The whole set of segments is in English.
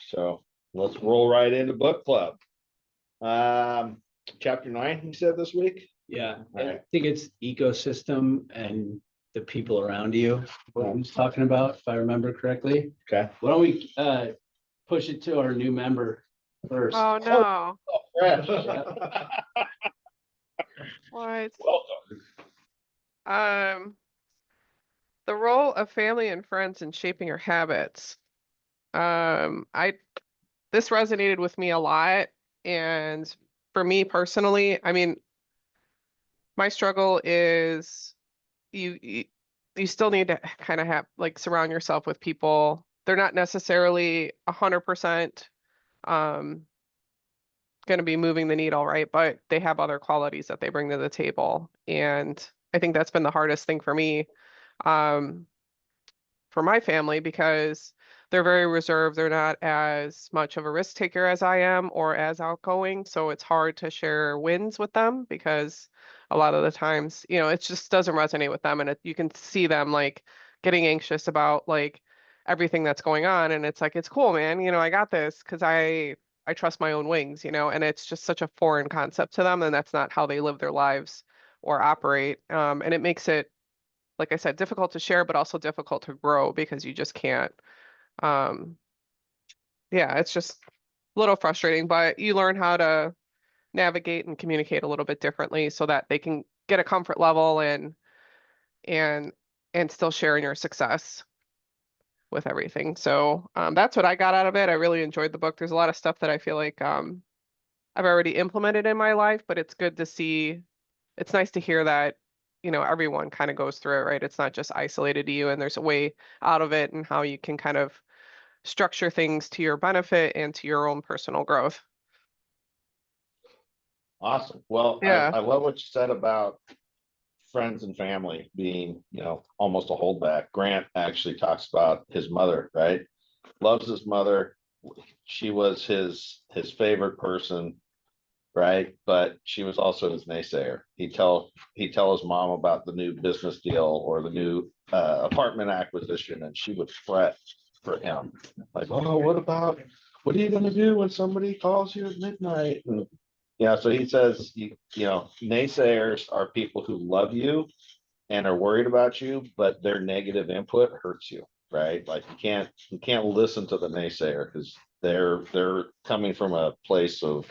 So let's roll right into book club. Chapter 9, you said this week? Yeah, All I right. think it's ecosystem and the people around you, what I was talking about, if I remember correctly. Okay. Why don't we push it to our new member first? Oh no. Fresh. What? Welcome. The role of family and friends in shaping your habits. This resonated with me a lot, and for me personally, I mean, my struggle is you still need to kind of have like surround yourself with people. They're not necessarily 100% going to be moving the needle, right? But they have other qualities that they bring to the table, and I think that's been the hardest thing for me. For my family, because they're very reserved. They're not as much of a risk taker as I am or as outgoing. So it's hard to share wins with them because a lot of the times, it just doesn't resonate with them. And you can see them like getting anxious about like everything that's going on. And it's like, it's cool, man. I got this because I trust my own wings, and it's just such a foreign concept to them. And that's not how they live their lives or operate. And it makes it, like I said, difficult to share, but also difficult to grow because you just can't. Yeah, it's just a little frustrating, but you learn how to navigate and communicate a little bit differently so that they can get a comfort level and still share in your success with everything. So that's what I got out of it. I really enjoyed the book. There's a lot of stuff that I feel like I've already implemented in my life, but it's good to see. It's nice to hear that everyone kind of goes through it, right? It's not just isolated to you, and there's a way out of it and how you can kind of structure things to your benefit and to your own personal growth. Awesome. Well, Yeah. I love what you said about friends and family being, almost a holdback. Grant actually talks about his mother, right? Loves his mother. She was his favorite person, right? But she was also his naysayer. He'd tell his mom about the new business deal or the new apartment acquisition, and she would fret for him, like, oh, what are you going to do when somebody calls you at midnight? And so he says, naysayers are people who love you and are worried about you, but their negative input hurts you, right? Like you can't listen to the naysayer because they're coming from a place of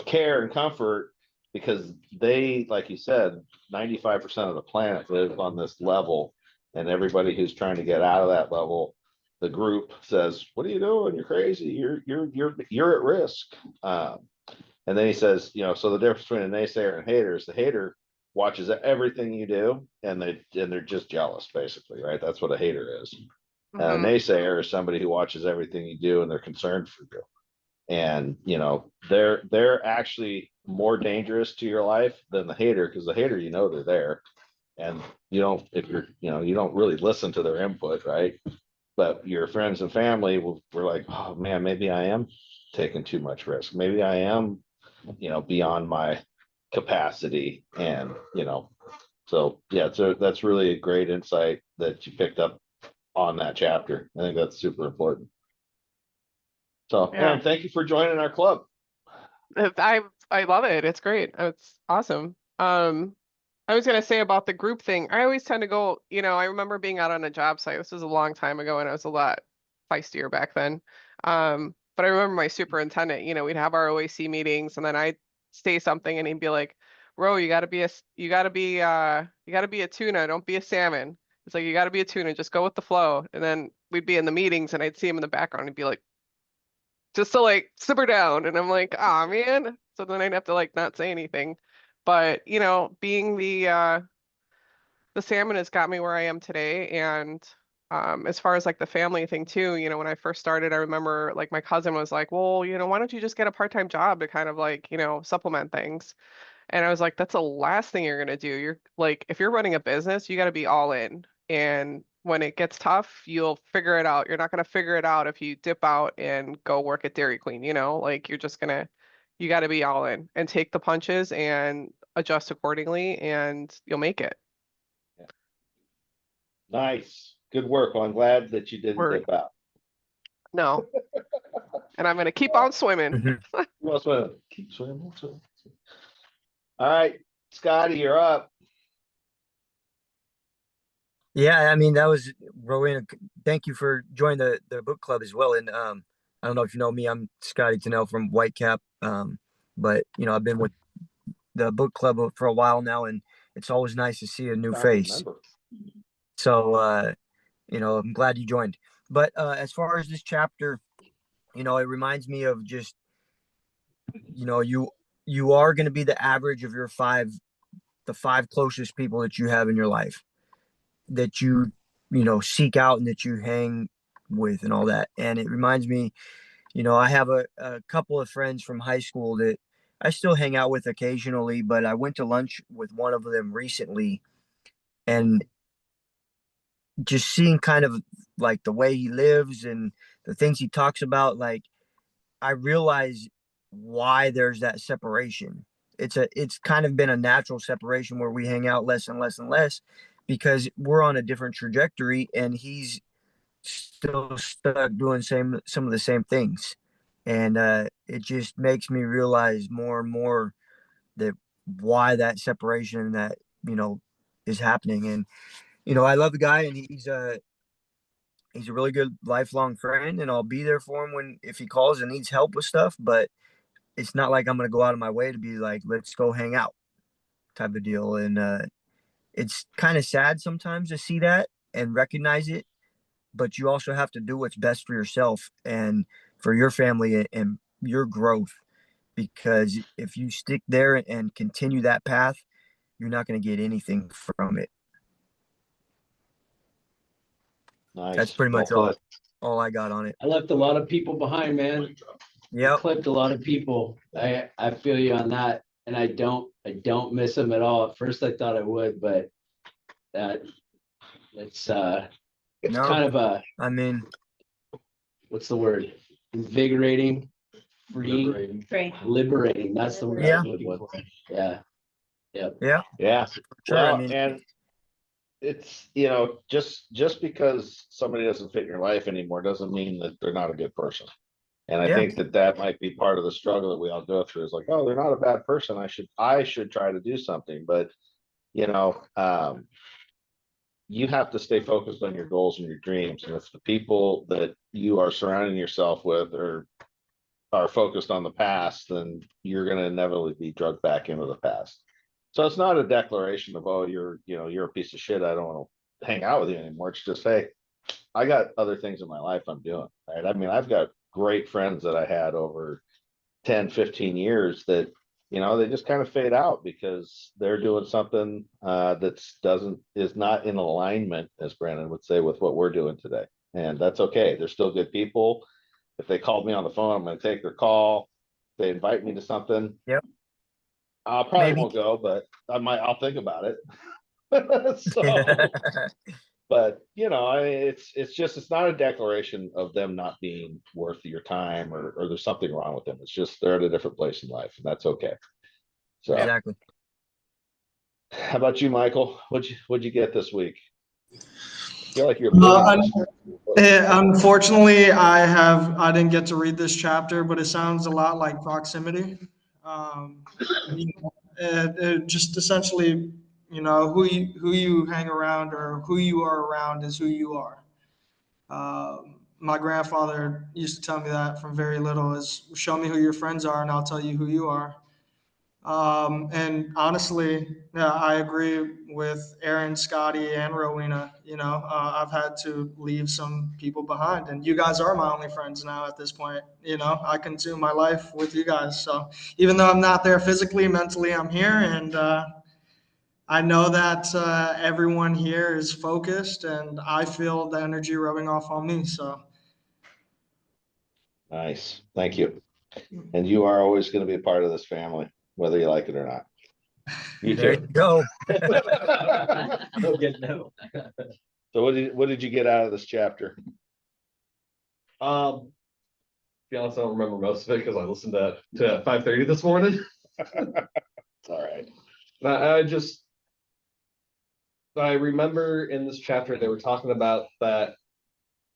care and comfort, because they, like you said, 95% of the planet lives on this level, and everybody who's trying to get out of that level, the group says, what are you doing? You're crazy. You're at risk. And then he says, so the difference between a naysayer and a hater is the hater watches everything you do, and they're just jealous, basically, right? That's what a hater is. A naysayer is somebody who watches everything you do and they're concerned for you. And they're actually more dangerous to your life than the hater, because the hater, they're there, and you don't really listen to their input, right? But your friends and family were like, oh man, maybe I am taking too much risk. Maybe I am, beyond my capacity. And, so yeah, so that's really a great insight that you picked up on that chapter. I think that's super important. So, Yeah. and thank you for joining our club. I love it. It's great. It's awesome. I was gonna say about the group thing. I always tend to go, I remember being out on a job site. This was a long time ago, and I was a lot feistier back then. But I remember my superintendent, we'd have our OAC meetings, and then I'd say something, and he'd be like, "Ro, you gotta be a tuna. Don't be a salmon." It's like, you gotta be a tuna. Just go with the flow. And then we'd be in the meetings, and I'd see him in the background, and he'd be like, just to like simmer down. And I'm like, ah, man. So then I'd have to like not say anything. But being the salmon has got me where I am today. And as far as like the family thing too, when I first started, I remember like my cousin was like, well, why don't you just get a part-time job to kind of like, supplement things? And I was like, that's the last thing you're gonna do. You're like, if you're running a business, you gotta be all in. And when it gets tough, you'll figure it out. You're not gonna figure it out if you dip out and go work at Dairy Queen, like you gotta be all in and take the punches and adjust accordingly, and you'll make it. Nice. Good work. Well, I'm glad that you didn't Word. dip out. No. and I'm gonna keep on swimming. Mhm. Who else wanna keep swimming? All right, Scotty, you're up. Yeah, I mean that was Rowena. Thank you for joining the book club as well. And I don't know if you know me, I'm Scotty Tennell from Whitecap. But I've been with the book club for a while now, and it's always nice to see a new I face. remember. So I'm glad you joined. But as far as this chapter, it reminds me of just you are going to be the average of the five closest people that you have in your life, that you seek out and that you hang with and all that. And it reminds me, I have a couple of friends from high school that I still hang out with occasionally, but I went to lunch with one of them recently, and just seeing kind of like the way he lives and the things he talks about, like I realize why there's that separation. It's kind of been a natural separation where we hang out less and less and less because we're on a different trajectory, and he's still stuck doing some of the same things. And it just makes me realize more and more that why that separation that is happening. And I love the guy, and he's a really good lifelong friend, and I'll be there for him if he calls and needs help with stuff. But it's not like I'm gonna go out of my way to be like, let's go hang out type of deal. And it's kind of sad sometimes to see that and recognize it, but you also have to do what's best for yourself and for your family and your growth. Because if you stick there and continue that path, you're not going to get anything from it. Nice. That's pretty much all I got on it. I left a lot of people behind, man. Yep. Clipped a lot of people. I feel you on that, and I don't miss them at all. At first, I thought I would, but it's No, kind of I mean, what's the word? Invigorating, freeing, liberating. That's the word I was looking for. Yeah. Yep. Yeah. sure. Well, I mean, and it's, just because somebody doesn't fit in your life anymore doesn't mean that they're not a good person. And I Yeah. think that might be part of the struggle that we all go through, is like, oh, they're not a bad person, I should try to do something. But you have to stay focused on your goals and your dreams. And if the people that you are surrounding yourself with are focused on the past, then you're going to inevitably be drugged back into the past. So it's not a declaration of, oh, you're a piece of shit, I don't want to hang out with you anymore. It's just, hey, I got other things in my life I'm doing, right? I mean, I've got great friends that I had over 10, 15 years that, they just kind of fade out because they're doing something is not in alignment, as Brandon would say, with what we're doing today. And that's okay. They're still good people. If they called me on the phone, I'm going to take their call. If they invite me to something, Yep. I probably Maybe. won't go, but I'll think about it. So, but it's not a declaration of them not being worth your time or there's something wrong with them. It's just they're at a different place in life, and that's okay. So Exactly. how about you, Michael? What'd you get this week? I feel like you're living this. Unfortunately, I didn't get to read this chapter, but it sounds a lot like proximity. Um, it just essentially, who you hang around or who you are around is who you are. My grandfather used to tell me that from very little, is show me who your friends are and I'll tell you who you are. And honestly, yeah, I agree with Aaron, Scotty, and Rowena. I've had to leave some people behind, and you guys are my only friends now at this point. I consume my life with you guys. So even though I'm not there physically, mentally, I'm here, and I know that everyone here is focused, and I feel the energy rubbing off on me. So Nice. Thank you. And you are always going to be a part of this family, whether you like it or not. You There you too. go. Don't get no. So what did you get out of this chapter? To be honest, I don't remember most of it because I listened to 5:30 this morning. It's all right. I remember in this chapter they were talking about that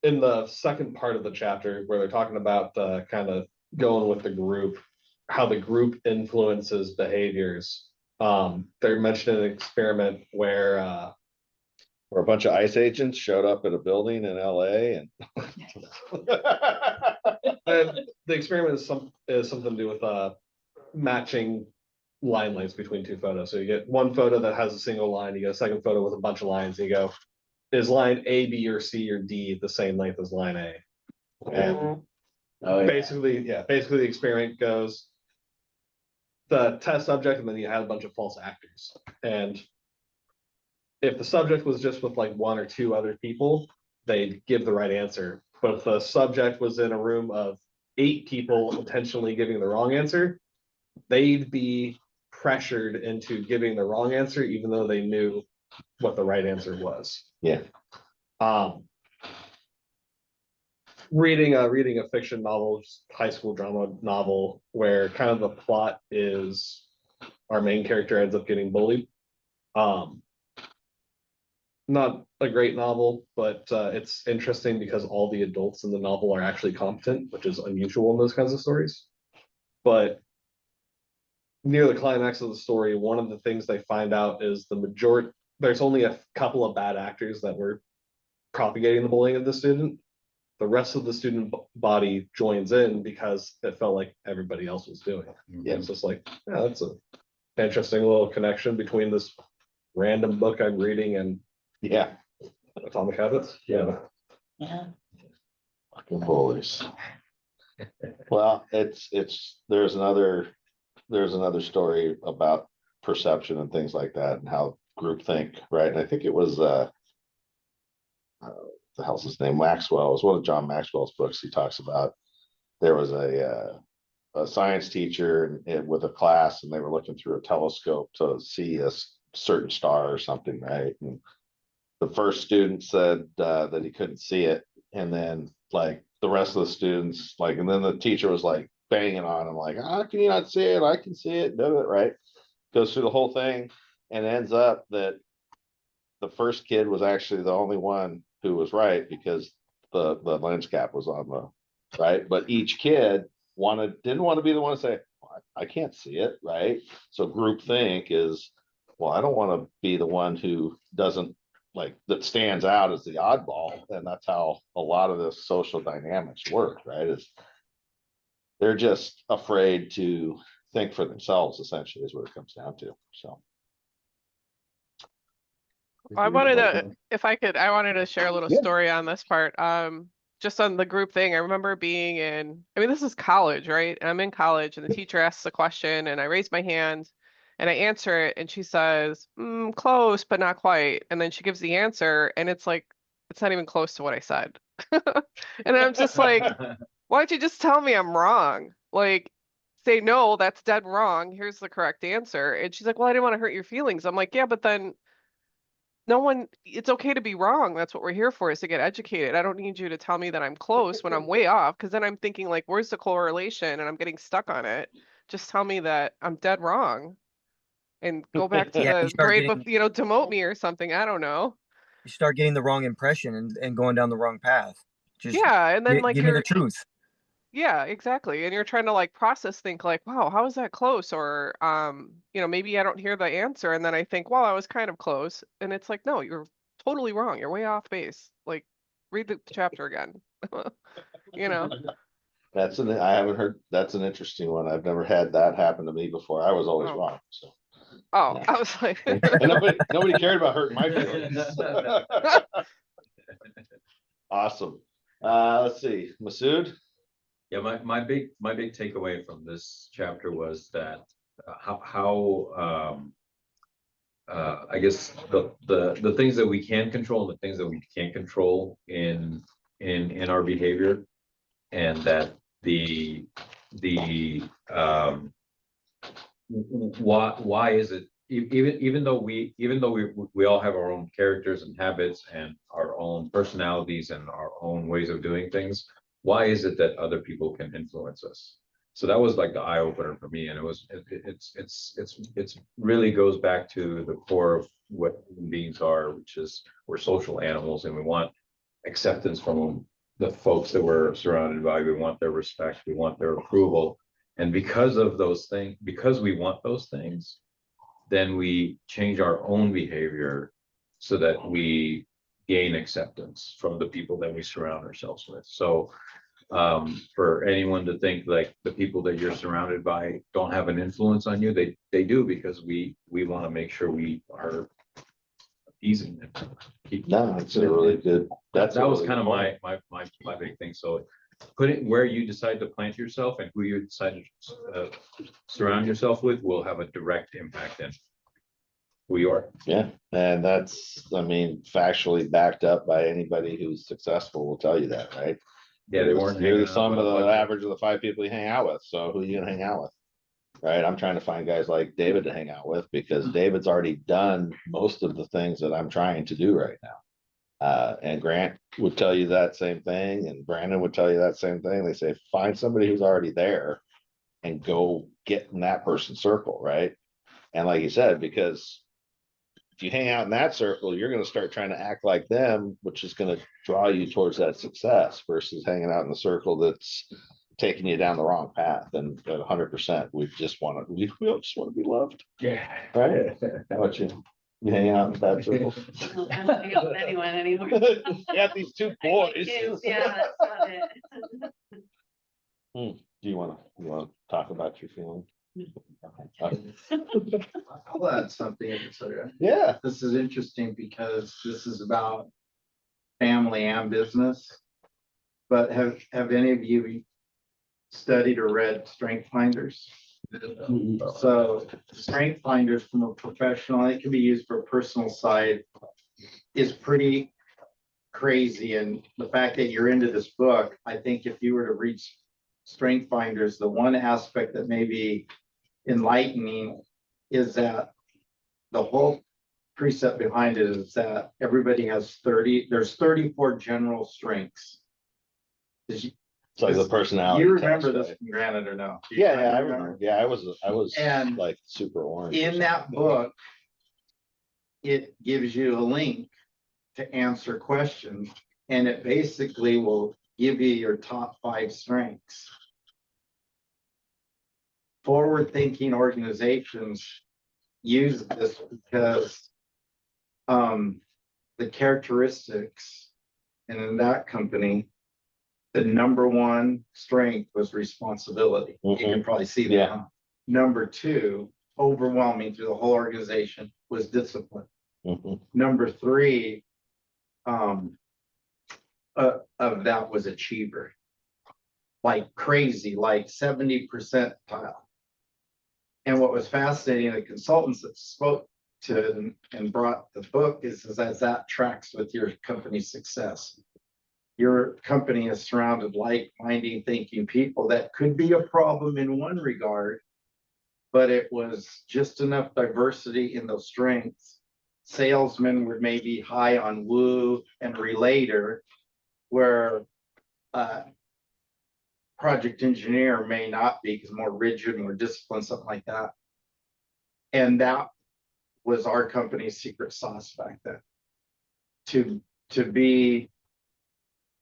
in the second part of the chapter where they're talking about kind of going with the group, how the group influences behaviors. They're mentioning an experiment where Where a bunch of ICE agents showed up at a building in LA and and the experiment is something to do with matching line lengths between two photos. So you get one photo that has a single line, you get a second photo with a bunch of lines, and you go, is line A, B, or C, or D the same length as line A? And basically the experiment goes, the test subject, and then you had a bunch of false actors. And if the subject was just with like one or two other people, they'd give the right answer. But if the subject was in a room of 8 people intentionally giving the wrong answer, they'd be pressured into giving the wrong answer, even though they knew what the right answer was. Yeah. Reading a fiction novel, high school drama novel, where kind of the plot is our main character ends up getting bullied. Not a great novel, but it's interesting because all the adults in the novel are actually competent, which is unusual in those kinds of stories. But near the climax of the story, one of the things they find out is there's only a couple of bad actors that were propagating the bullying of the student. The rest of the student body joins in because it felt like everybody else was doing it. Yeah, it's just like, yeah, that's an interesting little connection between this random book I'm reading and Atomic Habits. Yeah. Fucking bullies. Well, there's another story about perception and things like that and how groupthink, right? And I think it was the hell's his name? Maxwell. It was one of John Maxwell's books. He talks about there was a science teacher with a class, and they were looking through a telescope to see a certain star or something, right? And the first student said that he couldn't see it, and then like the rest of the students, like, and then the teacher was like banging on him, like, how can you not see it? I can see it, right? Goes through the whole thing and ends up that the first kid was actually the only one who was right because the lens cap was on the right, but each kid didn't want to be the one to say, well, I can't see it, right? So group think is, well, I don't want to be the one who doesn't, like, that stands out as the oddball. And that's how a lot of the social dynamics work, right? Is they're just afraid to think for themselves, essentially, is what it comes down to. So I wanted to share a little story on this part. Just on the group thing, I remember being this is college, right? And I'm in college and the teacher asks a question and I raise my hand and I answer it and she says, close, but not quite. And then she gives the answer and it's like, it's not even close to what I said. And I'm just like, why don't you just tell me I'm wrong? Like, say, no, that's dead wrong. Here's the correct answer. And she's like, well, I didn't want to hurt your feelings. I'm like, yeah, but then it's okay to be wrong. That's what we're here for, is to get educated. I don't need you to tell me that I'm close when I'm way off, because then I'm thinking like, where's the correlation? And I'm getting stuck on it. Just tell me that I'm dead wrong and go back to the grade, demote me or something. I don't know. You start getting the wrong impression and going down the wrong path. Just and then like give me the truth. Yeah, exactly. And you're trying to like think like, wow, how is that close? Or, maybe I don't hear the answer. And then I think, well, I was kind of close. And it's like, no, you're totally wrong. You're way off base. Like, read the chapter again. I haven't heard, that's an interesting one. I've never had that happen to me before. I was always wrong. So. Oh, yeah. I was like, and nobody cared about hurting my feelings. Awesome. Let's see, Masood. Yeah, my big takeaway from this chapter was that I guess the things that we can control and the things that we can't control in our behavior, and that why is it, even though we all have our own characters and habits and our own personalities and our own ways of doing things, why is it that other people can influence us? So that was like the eye opener for me, and it's really goes back to the core of what human beings are, which is we're social animals and we want acceptance from the folks that we're surrounded by, we want their respect, we want their approval. And because of those things, because we want those things, then we change our own behavior so that we gain acceptance from the people that we surround ourselves with. So for anyone to think like the people that you're surrounded by don't have an influence on you, they do, because we want to make sure we are appeasing them. No, it's a really good, That was really kind of good my big thing. So put it where you decide to plant yourself and who you decide to surround yourself with will have a direct impact in who you are. Yeah, and that's, I mean, factually backed up by anybody who's successful will tell you that, right? Yeah, they weren't. You're hanging the out sum with of a the bunch of- average of the 5 people you hang out with. So who are you gonna hang out with? Right? I'm trying to find guys like David to hang out with because David's already done most of the things that I'm trying to do right now. And Grant would tell you that same thing, and Brandon would tell you that same thing. They say, find somebody who's already there and go get in that person's circle, right? And like you said, because if you hang out in that circle, you're going to start trying to act like them, which is going to draw you towards that success versus hanging out in the circle that's taking you down the wrong path. And at 100%, we just want to, we just want to be loved. Yeah. Right? How about you? You hang out in bad circles? No, I don't hang out with anyone anymore. You got these 2 I boys. get kids, yeah, that's about it. Do you want to talk about your feelings? I'll add something. Yeah. This is interesting because this is about family and business. But have any of you studied or read Strength Finders? So Strength Finders from a professional, it can be used for a personal side, is pretty crazy. And the fact that you're into this book, I think if you were to read Strength Finders, the one aspect that may be enlightening is that the whole precept behind it is that everybody has there's 34 general strengths. It's like the personality. You remember test, this right? from Granite or no? Yeah, I remember. Yeah, I was And like super orange. In that book, it gives you a link to answer questions, and it basically will give you your top 5 strengths. Forward-thinking organizations use this because the characteristics, and in that company, the number 1 strength was responsibility. You can probably see that. Yeah. Number 2, overwhelming through the whole organization, was discipline. Number 3 of that was achiever, like crazy, like 70 percentile. And what was fascinating, the consultants that spoke to and brought the book is that tracks with your company's success. Your company is surrounded like-minded thinking people. That could be a problem in one regard, but it was just enough diversity in those strengths. Salesmen were maybe high on woo and relator, where project engineer may not be, because more rigid, more disciplined, something like that. And that was our company's secret sauce back then. To be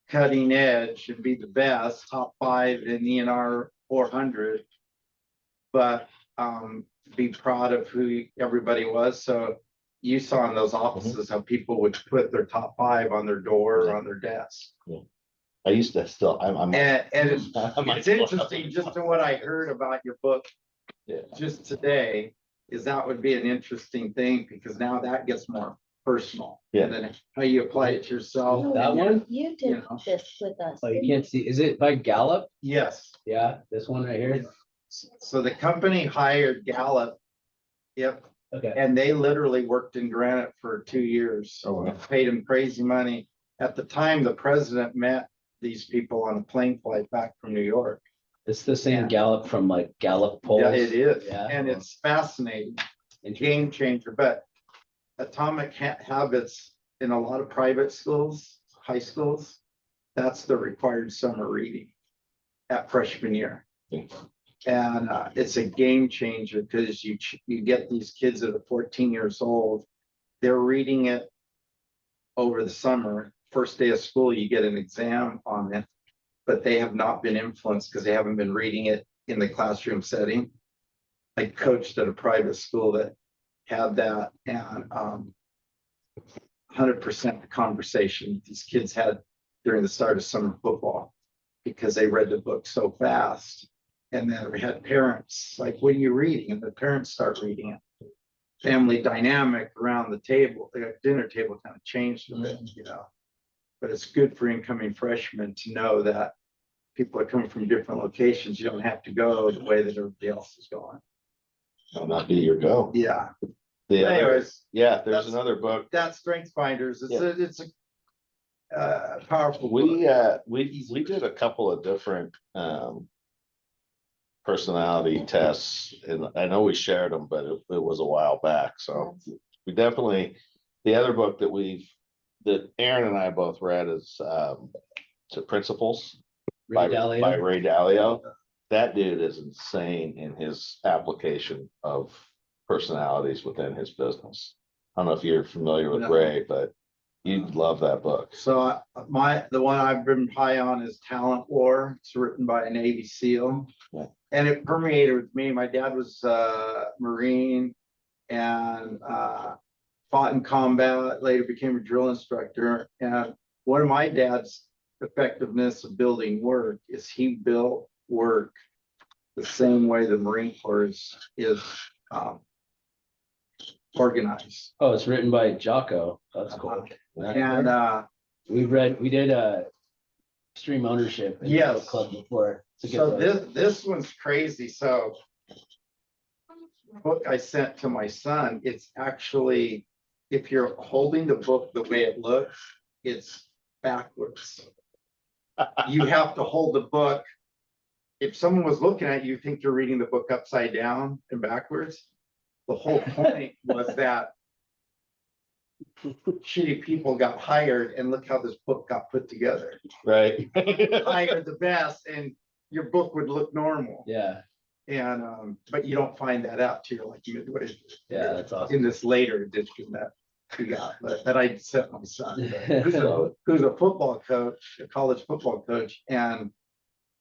cutting edge and be the best, top 5 in ENR 400, but be proud of who everybody was. So you saw in those offices how people would put their top 5 on their door or on their desk. Yeah. I used to still, I'm And it's interesting, just in what I heard about your book just today, is that would be an interesting thing, because now that gets more personal. Yeah. And then how you apply it to yourself. That one? You You did know. this with us. Oh, you can't see. Is it by Gallup? Yes. Yeah, this one right here. So the company hired Gallup. Yep. Okay. And they literally worked in Granite for 2 years. Oh, wow. Paid them crazy money. At the time, the president met these people on a plane flight back from New York. It's the same Yeah. Gallup from like Gallup polls. Yeah, it is. Yeah. And it's fascinating. Interesting. Game changer. But atomic habits in a lot of private schools, high schools, that's the required summer reading at freshman year. And it's a game changer, because you get these kids that are 14 years old, they're reading it over the summer first day of school, you get an exam on it, but they have not been influenced because they haven't been reading it in the classroom setting. I coached at a private school that had that, and 100% the conversation these kids had during the start of summer football, because they read the book so fast. And then we had parents like, what are you reading? And the parents start reading it. Family dynamic around the table, the dinner table kind of changed a bit, you know. But it's good for incoming freshmen to know that people are coming from different locations. You don't have to go the way that everybody else is going. That'll not be your go. Yeah. The other, Anyways, yeah, there's that's- another book. That's Strength Finders. It's Yeah. it's a powerful book. We did a couple of different personality tests, and I know we shared them, but it was a while back. So we definitely, the other book that Aaron and I both read is Principles by Ray Dalio. That dude is insane in his application of personalities within his business. I don't know if you're familiar with Ray, but you'd love that book. So the one I've been high on is Talent War. It's written by a Navy SEAL. Yeah. And it permeated with me. My dad was Marine and fought in combat, later became a drill instructor. And one of my dad's effectiveness of building work is he built work the same way the Marine Corps is organized. Oh, it's written by Jocko. That's cool. And we did Extreme Ownership in Yes. the club before. It's a so good book. this one's crazy. So book I sent to my son, it's actually, if you're holding the book the way it looks, it's backwards. You have to hold the book. If someone was looking at you, think you're reading the book upside down and backwards. The whole point was that shitty people got hired, and look how this book got put together. Right. Hired the best, and your book would look normal. Yeah, And but you don't find that out till you're like midway. yeah, that's awesome. In this later edition that we got, that I sent my son, who's a football coach, a college football coach, and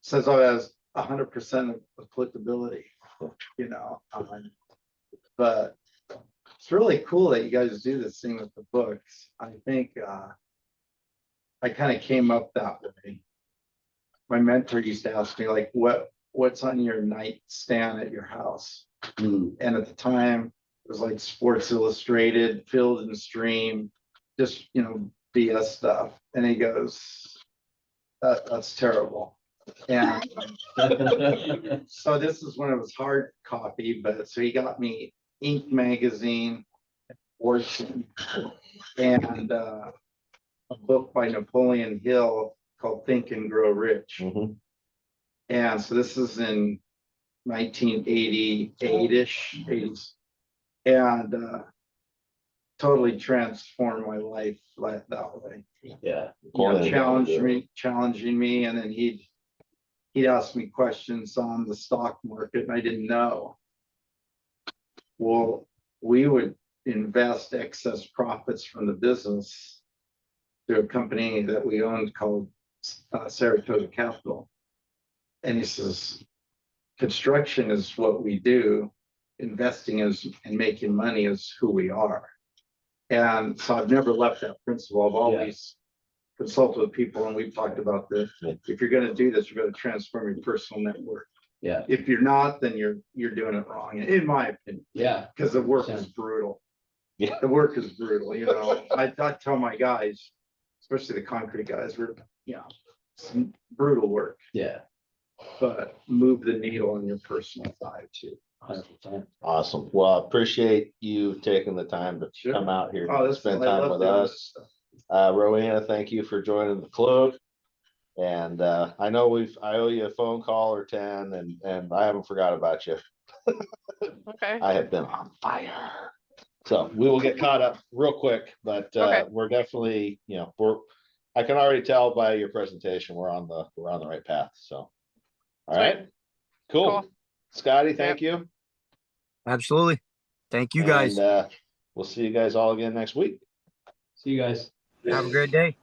says, oh, it has 100% of applicability, you know. But it's really cool that you guys do this thing with the books. I think I kind of came up that way. My mentor used to ask me, like, what's on your nightstand at your house? Mm. And at the time, it was like Sports Illustrated, Field and Stream, just, you know, BS stuff. And he goes, that's terrible. And so this is when it was hard copy, but so he got me Inc. magazine, Fortune, and a book by Napoleon Hill called Think and Grow Rich. Mhm. And so this is in 1988-ish, 80s, and totally transformed my life like that way. Yeah. You know, challenging me, and then he'd ask me questions on the stock market, and I didn't know. Well, we would invest excess profits from the business through a company that we owned called Saratoga Capital. And he says, construction is what we do. Investing is, and making money is who we are. And so I've never left that principle. I've always consulted with people, and we've talked about this. If you're going to do this, you're going to transform your personal network. Yeah. If you're not, then you're doing it wrong, in my opinion. Yeah. Because the work is brutal. Yeah. The work is brutal. You know, I tell my guys, especially the concrete guys, some brutal work, Yeah. but move the needle on your personal side too. 100%. Awesome. Well, I appreciate you taking the time to Sure. come out here Oh, and spend time with us. Rowena, thank you for joining the club. And I know I owe you a phone call or 10, and I haven't forgot about you. Okay. I have been on fire. So we will get caught up real quick, but Okay. we're definitely, you know, I can already tell by your presentation, we're on the right path. So, all right, cool. Scotty, thank you. Absolutely. Thank you guys. And we'll see you guys all again next week. See you guys. Have a great day.